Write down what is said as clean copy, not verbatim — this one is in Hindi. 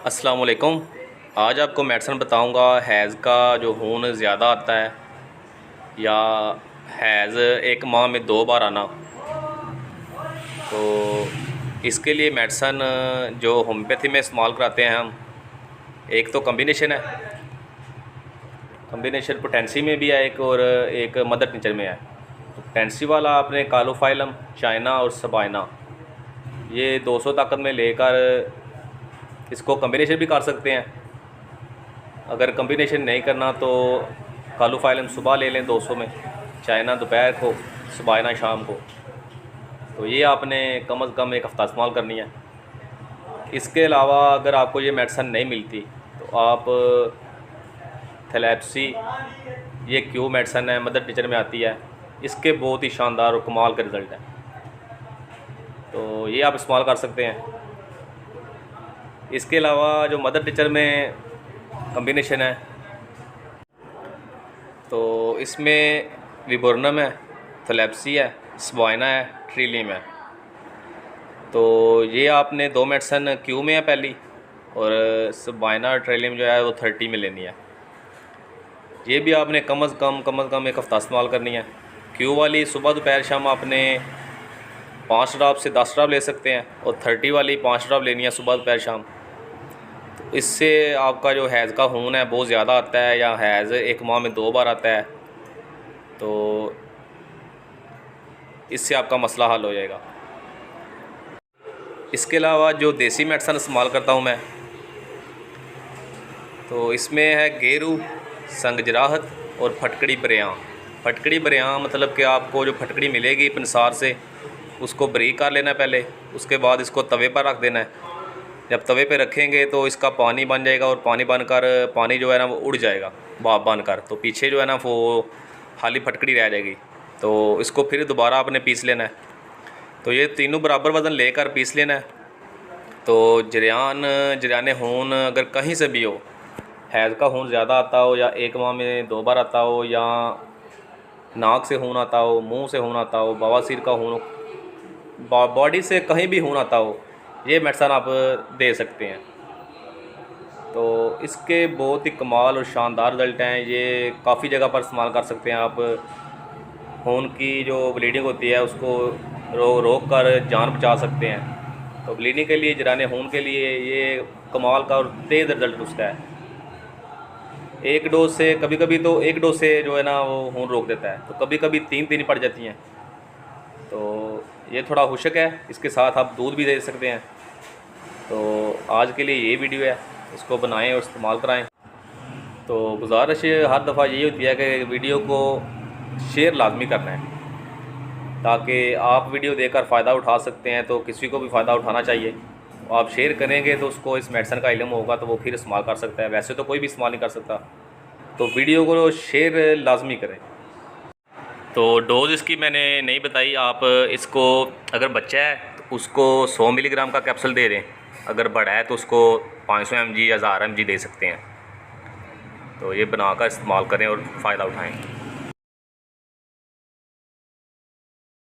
अस्सलाम वालेकुम। आज आपको मेडिसन बताऊंगा हैज़ का जो खून ज़्यादा आता है या हैज़ एक माह में 2 बार आना। तो इसके लिए मेडिसन जो होम्योपैथी में इस्तेमाल कराते हैं हम, एक तो कम्बिनेशन है, कम्बिनेशन पोटेंसी में भी है एक, और एक मदर टिंचर में है। तो पोटेंसी वाला आपने कालोफाइलम, चाइना और सबाइना, ये 200 ताकत में लेकर इसको कम्बिनेशन भी कर सकते हैं। अगर कम्बिनेशन नहीं करना तो कालोफाइलम सुबह ले लें 200 में, चाइना दोपहर को, सबाइना शाम को। तो ये आपने कम से कम एक हफ़्ता इस्तेमाल करनी है। इसके अलावा अगर आपको ये मेडिसन नहीं मिलती तो आप थैलेप्सी, ये क्यू मेडिसन है, मदर टीचर में आती है, इसके बहुत ही शानदार और कमाल का रिज़ल्ट है। तो ये आप इस्तेमाल कर सकते हैं। इसके अलावा जो मदर टीचर में कम्बिनेशन है तो इसमें विबोर्नम है, थैलेप्सी है, सबाइना है, ट्रिलियम है। तो ये आपने 2 मेडिसन क्यू में है पहली, और सबाइना और ट्रिलियम जो है वो 30 में लेनी है। ये भी आपने कम से कम एक हफ़्ता इस्तेमाल करनी है। क्यू वाली सुबह दोपहर शाम आपने 5 ड्रॉप से 10 ड्रॉप ले सकते हैं, और 30 वाली 5 ड्रॉप लेनी है सुबह दोपहर शाम। तो इससे आपका जो हैज़ का खून है बहुत ज़्यादा आता है, या हैज़ एक माह में 2 बार आता है, तो इससे आपका मसला हल हो जाएगा। इसके अलावा जो देसी मेडिसन इस्तेमाल करता हूँ मैं, तो इसमें है गेरू, संगजराहत और फटकड़ी बरेआं। फटकड़ी बरेआं मतलब कि आपको जो फटकड़ी मिलेगी पंसार से, उसको बारीक कर लेना पहले, उसके बाद इसको तवे पर रख देना है। जब तवे पे रखेंगे तो इसका पानी बन जाएगा, और पानी बनकर पानी जो है ना वो उड़ जाएगा भाप बनकर, तो पीछे जो है ना वो खाली फटकड़ी रह जाएगी। तो इसको फिर दोबारा आपने पीस लेना है। तो ये तीनों बराबर वज़न लेकर पीस लेना है। तो जरियान खून अगर कहीं से भी हो, हैज़ का खून ज़्यादा आता हो, या एक माह में 2 बार आता हो, या नाक से खून आता हो, मुंह से खून आता हो, बवासीर का खून, बॉडी से कहीं भी खून आता हो, ये मेडिसन आप दे सकते हैं। तो इसके बहुत ही कमाल और शानदार रिज़ल्ट हैं। ये काफ़ी जगह पर इस्तेमाल कर सकते हैं आप। खून की जो ब्लीडिंग होती है उसको रोक कर जान बचा सकते हैं। तो ब्लीडिंग के लिए, जराने खून के लिए ये कमाल का और तेज़ रिज़ल्ट उसका है। एक डोज से, कभी कभी तो एक डोज से जो है ना वो खून रोक देता है, तो कभी कभी 3 पड़ जाती हैं। तो ये थोड़ा खुशक है, इसके साथ आप दूध भी दे सकते हैं। तो आज के लिए ये वीडियो है, इसको बनाएं और इस्तेमाल कराएं। तो गुजारिश हर दफ़ा यही होती है कि वीडियो को शेयर लाजमी करना है, ताकि आप वीडियो देखकर फ़ायदा उठा सकते हैं। तो किसी को भी फ़ायदा उठाना चाहिए, आप शेयर करेंगे तो उसको इस मेडिसन का इल्म होगा, तो वो फिर इस्तेमाल कर सकता है। वैसे तो कोई भी इस्तेमाल नहीं कर सकता, तो वीडियो को शेयर लाजमी करें। तो डोज़ इसकी मैंने नहीं बताई। आप इसको, अगर बच्चा है तो उसको 100 मिलीग्राम का कैप्सूल दे दें, अगर बड़ा है तो उसको 500 mg या 1000 mg दे सकते हैं। तो ये बनाकर इस्तेमाल करें और फ़ायदा उठाएं।